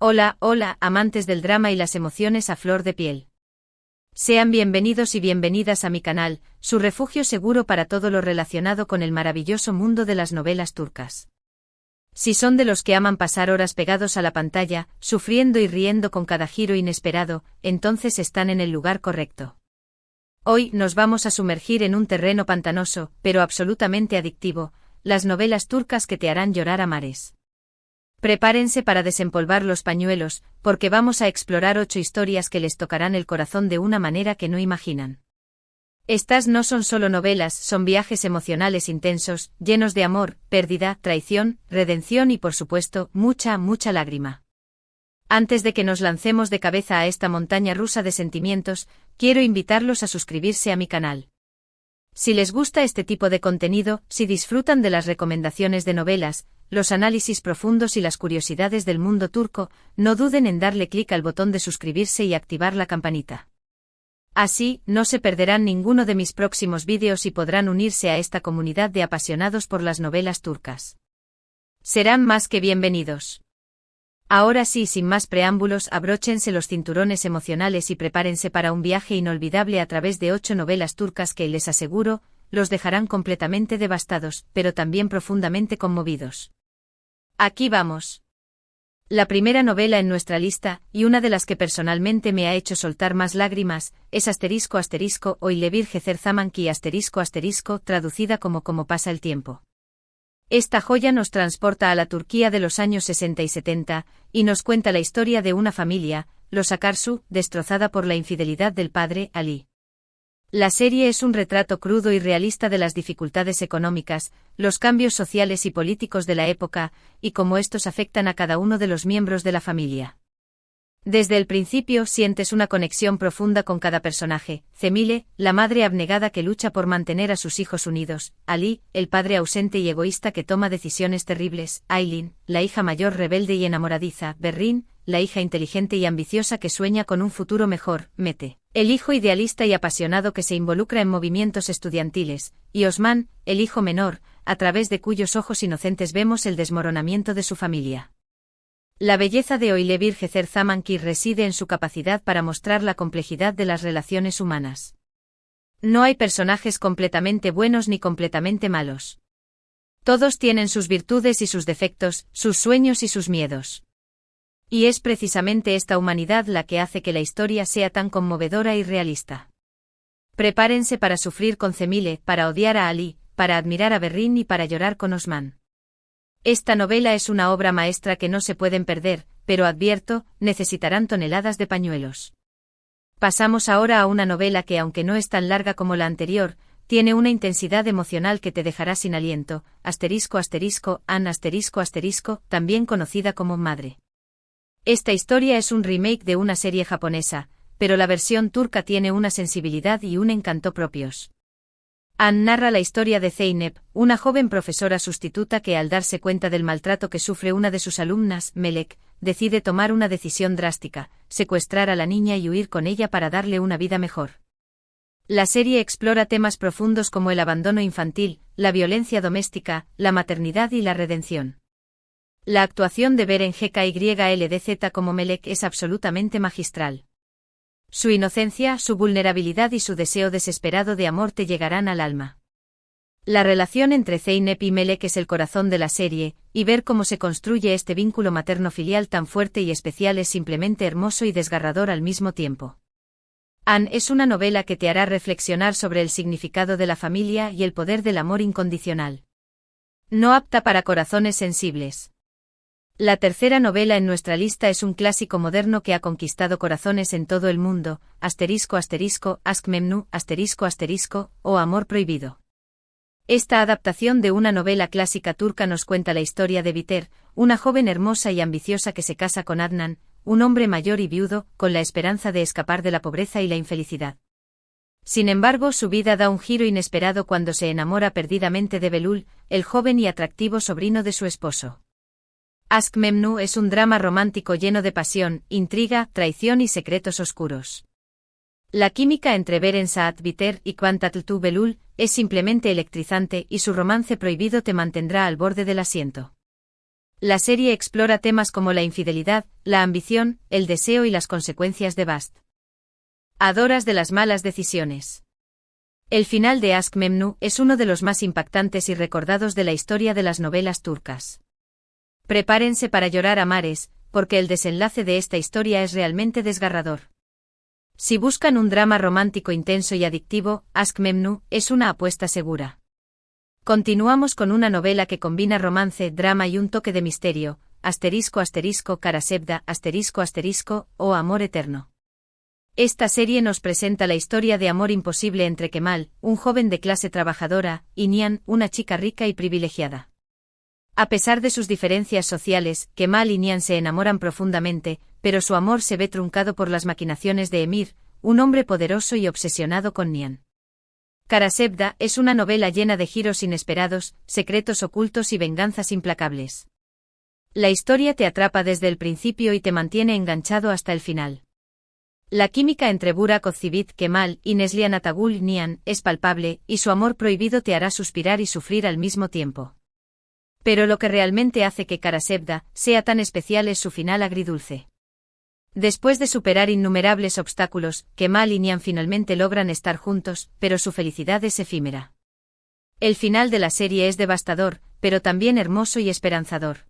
Hola, hola, amantes del drama y las emociones a flor de piel. Sean bienvenidos y bienvenidas a mi canal, su refugio seguro para todo lo relacionado con el maravilloso mundo de las novelas turcas. Si son de los que aman pasar horas pegados a la pantalla, sufriendo y riendo con cada giro inesperado, entonces están en el lugar correcto. Hoy nos vamos a sumergir en un terreno pantanoso, pero absolutamente adictivo, las novelas turcas que te harán llorar a mares. Prepárense para desempolvar los pañuelos, porque vamos a explorar 8 historias que les tocarán el corazón de una manera que no imaginan. Estas no son solo novelas, son viajes emocionales intensos, llenos de amor, pérdida, traición, redención y por supuesto, mucha lágrima. Antes de que nos lancemos de cabeza a esta montaña rusa de sentimientos, quiero invitarlos a suscribirse a mi canal. Si les gusta este tipo de contenido, si disfrutan de las recomendaciones de novelas, los análisis profundos y las curiosidades del mundo turco, no duden en darle clic al botón de suscribirse y activar la campanita. Así, no se perderán ninguno de mis próximos vídeos y podrán unirse a esta comunidad de apasionados por las novelas turcas. Serán más que bienvenidos. Ahora sí, sin más preámbulos, abróchense los cinturones emocionales y prepárense para un viaje inolvidable a través de 8 novelas turcas que, les aseguro, los dejarán completamente devastados, pero también profundamente conmovidos. Aquí vamos. La primera novela en nuestra lista, y una de las que personalmente me ha hecho soltar más lágrimas, es *** Oilebir Gezer Zamanki ***, traducida como Cómo pasa el tiempo. Esta joya nos transporta a la Turquía de los años 60 y 70, y nos cuenta la historia de una familia, los Akarsu, destrozada por la infidelidad del padre, Ali. La serie es un retrato crudo y realista de las dificultades económicas, los cambios sociales y políticos de la época, y cómo estos afectan a cada uno de los miembros de la familia. Desde el principio sientes una conexión profunda con cada personaje: Cemile, la madre abnegada que lucha por mantener a sus hijos unidos; Ali, el padre ausente y egoísta que toma decisiones terribles; Aylin, la hija mayor rebelde y enamoradiza; Berrin, la hija inteligente y ambiciosa que sueña con un futuro mejor; Mete, el hijo idealista y apasionado que se involucra en movimientos estudiantiles; y Osman, el hijo menor, a través de cuyos ojos inocentes vemos el desmoronamiento de su familia. La belleza de Oilebir Gezer Zamanki reside en su capacidad para mostrar la complejidad de las relaciones humanas. No hay personajes completamente buenos ni completamente malos. Todos tienen sus virtudes y sus defectos, sus sueños y sus miedos. Y es precisamente esta humanidad la que hace que la historia sea tan conmovedora y realista. Prepárense para sufrir con Cemile, para odiar a Ali, para admirar a Berrin y para llorar con Osman. Esta novela es una obra maestra que no se pueden perder, pero advierto, necesitarán toneladas de pañuelos. Pasamos ahora a una novela que, aunque no es tan larga como la anterior, tiene una intensidad emocional que te dejará sin aliento, ***, también conocida como Madre. Esta historia es un remake de una serie japonesa, pero la versión turca tiene una sensibilidad y un encanto propios. Ann narra la historia de Zeynep, una joven profesora sustituta que, al darse cuenta del maltrato que sufre una de sus alumnas, Melek, decide tomar una decisión drástica: secuestrar a la niña y huir con ella para darle una vida mejor. La serie explora temas profundos como el abandono infantil, la violencia doméstica, la maternidad y la redención. La actuación de Beren Gkyldz como Melek es absolutamente magistral. Su inocencia, su vulnerabilidad y su deseo desesperado de amor te llegarán al alma. La relación entre Zeynep y Melek es el corazón de la serie, y ver cómo se construye este vínculo materno-filial tan fuerte y especial es simplemente hermoso y desgarrador al mismo tiempo. Ann es una novela que te hará reflexionar sobre el significado de la familia y el poder del amor incondicional. No apta para corazones sensibles. La tercera novela en nuestra lista es un clásico moderno que ha conquistado corazones en todo el mundo, ***, Memnu, o Amor prohibido. Esta adaptación de una novela clásica turca nos cuenta la historia de Biter, una joven hermosa y ambiciosa que se casa con Adnan, un hombre mayor y viudo, con la esperanza de escapar de la pobreza y la infelicidad. Sin embargo, su vida da un giro inesperado cuando se enamora perdidamente de Belul, el joven y atractivo sobrino de su esposo. Aşk Memnu es un drama romántico lleno de pasión, intriga, traición y secretos oscuros. La química entre Beren Saat Biter y Kvantatltu Belul es simplemente electrizante y su romance prohibido te mantendrá al borde del asiento. La serie explora temas como la infidelidad, la ambición, el deseo y las consecuencias de Bast. Adoras de las malas decisiones. El final de Aşk Memnu es uno de los más impactantes y recordados de la historia de las novelas turcas. Prepárense para llorar a mares, porque el desenlace de esta historia es realmente desgarrador. Si buscan un drama romántico intenso y adictivo, Aşk Memnu es una apuesta segura. Continuamos con una novela que combina romance, drama y un toque de misterio, Karasevda, o Amor Eterno. Esta serie nos presenta la historia de amor imposible entre Kemal, un joven de clase trabajadora, y Nihan, una chica rica y privilegiada. A pesar de sus diferencias sociales, Kemal y Nihan se enamoran profundamente, pero su amor se ve truncado por las maquinaciones de Emir, un hombre poderoso y obsesionado con Nihan. Karasevda es una novela llena de giros inesperados, secretos ocultos y venganzas implacables. La historia te atrapa desde el principio y te mantiene enganchado hasta el final. La química entre Burak Özçivit, Kemal y Neslihan Atagül Nihan es palpable, y su amor prohibido te hará suspirar y sufrir al mismo tiempo. Pero lo que realmente hace que Karasevda sea tan especial es su final agridulce. Después de superar innumerables obstáculos, Kemal y Nihan finalmente logran estar juntos, pero su felicidad es efímera. El final de la serie es devastador, pero también hermoso y esperanzador.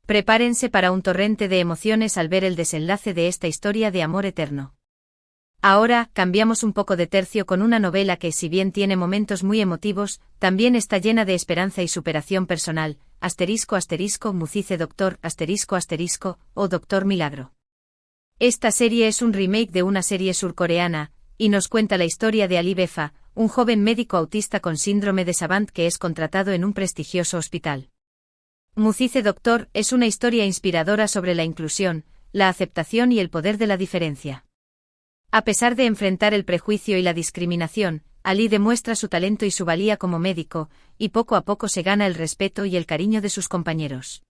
Prepárense para un torrente de emociones al ver el desenlace de esta historia de amor eterno. Ahora, cambiamos un poco de tercio con una novela que, si bien tiene momentos muy emotivos, también está llena de esperanza y superación personal, Mucize Doctor, o Doctor Milagro. Esta serie es un remake de una serie surcoreana, y nos cuenta la historia de Ali Befa, un joven médico autista con síndrome de Savant que es contratado en un prestigioso hospital. Mucize Doctor es una historia inspiradora sobre la inclusión, la aceptación y el poder de la diferencia. A pesar de enfrentar el prejuicio y la discriminación, Ali demuestra su talento y su valía como médico, y poco a poco se gana el respeto y el cariño de sus compañeros.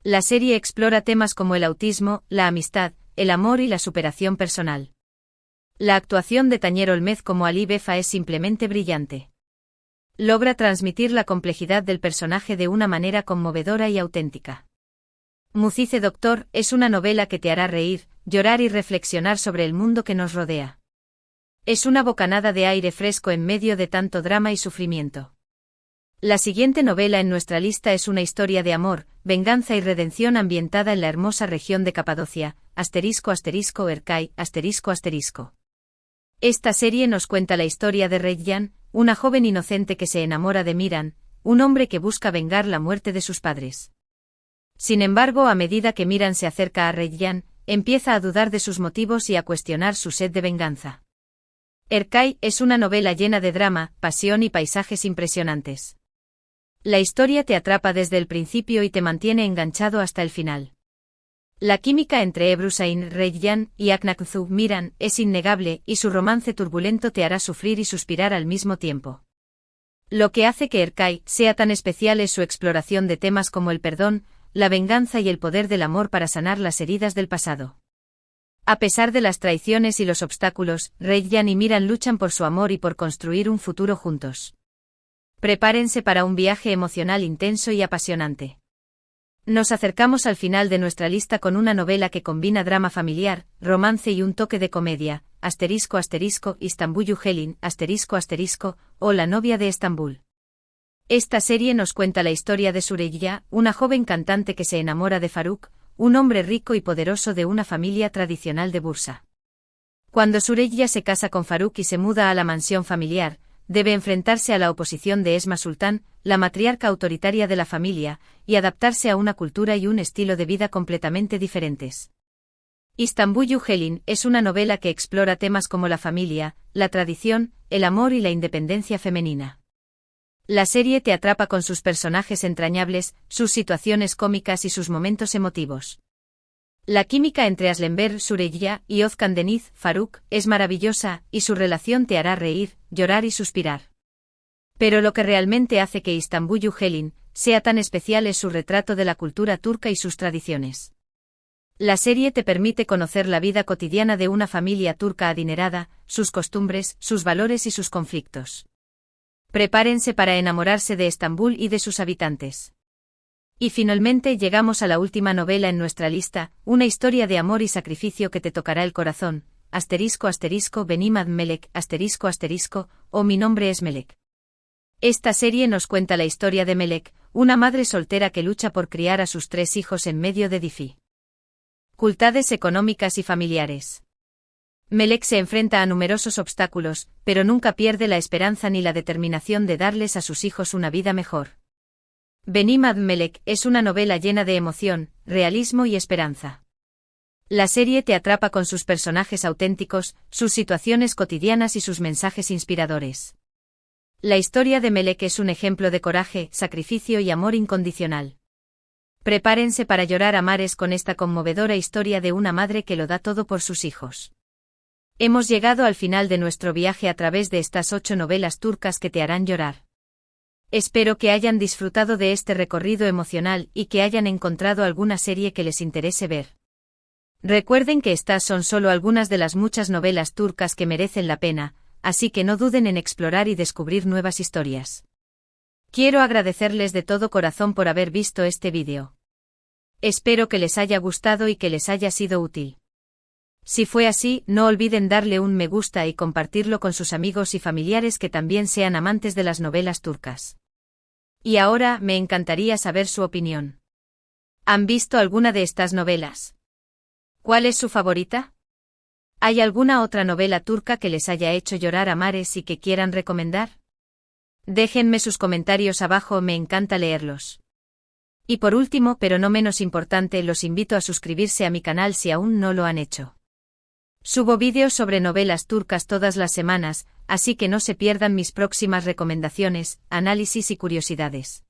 La serie explora temas como el autismo, la amistad, el amor y la superación personal. La actuación de Tañer Olmez como Ali Befa es simplemente brillante. Logra transmitir la complejidad del personaje de una manera conmovedora y auténtica. Mucize Doctor es una novela que te hará reír, llorar y reflexionar sobre el mundo que nos rodea. Es una bocanada de aire fresco en medio de tanto drama y sufrimiento. La siguiente novela en nuestra lista es una historia de amor, venganza y redención ambientada en la hermosa región de Capadocia, Erkay, Esta serie nos cuenta la historia de Reyyan, una joven inocente que se enamora de Miran, un hombre que busca vengar la muerte de sus padres. Sin embargo, a medida que Miran se acerca a Reyyan, empieza a dudar de sus motivos y a cuestionar su sed de venganza. Erkay es una novela llena de drama, pasión y paisajes impresionantes. La historia te atrapa desde el principio y te mantiene enganchado hasta el final. La química entre Ebru Şahin Reyyan y Aknakzu Miran es innegable y su romance turbulento te hará sufrir y suspirar al mismo tiempo. Lo que hace que Erkay sea tan especial es su exploración de temas como el perdón, la venganza y el poder del amor para sanar las heridas del pasado. A pesar de las traiciones y los obstáculos, Reyyan y Miran luchan por su amor y por construir un futuro juntos. Prepárense para un viaje emocional intenso y apasionante. Nos acercamos al final de nuestra lista con una novela que combina drama familiar, romance y un toque de comedia, Istanbul Helin, o La novia de Estambul. Esta serie nos cuenta la historia de Süreyya, una joven cantante que se enamora de Faruk, un hombre rico y poderoso de una familia tradicional de Bursa. Cuando Süreyya se casa con Faruk y se muda a la mansión familiar, debe enfrentarse a la oposición de Esma Sultan, la matriarca autoritaria de la familia, y adaptarse a una cultura y un estilo de vida completamente diferentes. Istanbul Helin es una novela que explora temas como la familia, la tradición, el amor y la independencia femenina. La serie te atrapa con sus personajes entrañables, sus situaciones cómicas y sus momentos emotivos. La química entre Aslenber Süreyya y Özkan Deniz Faruk es maravillosa, y su relación te hará reír, llorar y suspirar. Pero lo que realmente hace que Istanbul Helin sea tan especial es su retrato de la cultura turca y sus tradiciones. La serie te permite conocer la vida cotidiana de una familia turca adinerada, sus costumbres, sus valores y sus conflictos. Prepárense para enamorarse de Estambul y de sus habitantes. Y finalmente llegamos a la última novela en nuestra lista, una historia de amor y sacrificio que te tocará el corazón, **Benimad Melek, o Mi nombre es Melek. Esta serie nos cuenta la historia de Melek, una madre soltera que lucha por criar a sus 3 hijos en medio de dificultades económicas y familiares. Melek se enfrenta a numerosos obstáculos, pero nunca pierde la esperanza ni la determinación de darles a sus hijos una vida mejor. Benimad Melek es una novela llena de emoción, realismo y esperanza. La serie te atrapa con sus personajes auténticos, sus situaciones cotidianas y sus mensajes inspiradores. La historia de Melek es un ejemplo de coraje, sacrificio y amor incondicional. Prepárense para llorar a mares con esta conmovedora historia de una madre que lo da todo por sus hijos. Hemos llegado al final de nuestro viaje a través de estas 8 novelas turcas que te harán llorar. Espero que hayan disfrutado de este recorrido emocional y que hayan encontrado alguna serie que les interese ver. Recuerden que estas son solo algunas de las muchas novelas turcas que merecen la pena, así que no duden en explorar y descubrir nuevas historias. Quiero agradecerles de todo corazón por haber visto este vídeo. Espero que les haya gustado y que les haya sido útil. Si fue así, no olviden darle un me gusta y compartirlo con sus amigos y familiares que también sean amantes de las novelas turcas. Y ahora, me encantaría saber su opinión. ¿Han visto alguna de estas novelas? ¿Cuál es su favorita? ¿Hay alguna otra novela turca que les haya hecho llorar a mares y que quieran recomendar? Déjenme sus comentarios abajo, me encanta leerlos. Y por último, pero no menos importante, los invito a suscribirse a mi canal si aún no lo han hecho. Subo vídeos sobre novelas turcas todas las semanas, así que no se pierdan mis próximas recomendaciones, análisis y curiosidades.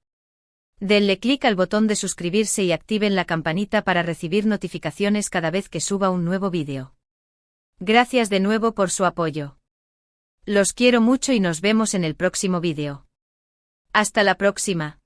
Denle clic al botón de suscribirse y activen la campanita para recibir notificaciones cada vez que suba un nuevo vídeo. Gracias de nuevo por su apoyo. Los quiero mucho y nos vemos en el próximo vídeo. Hasta la próxima.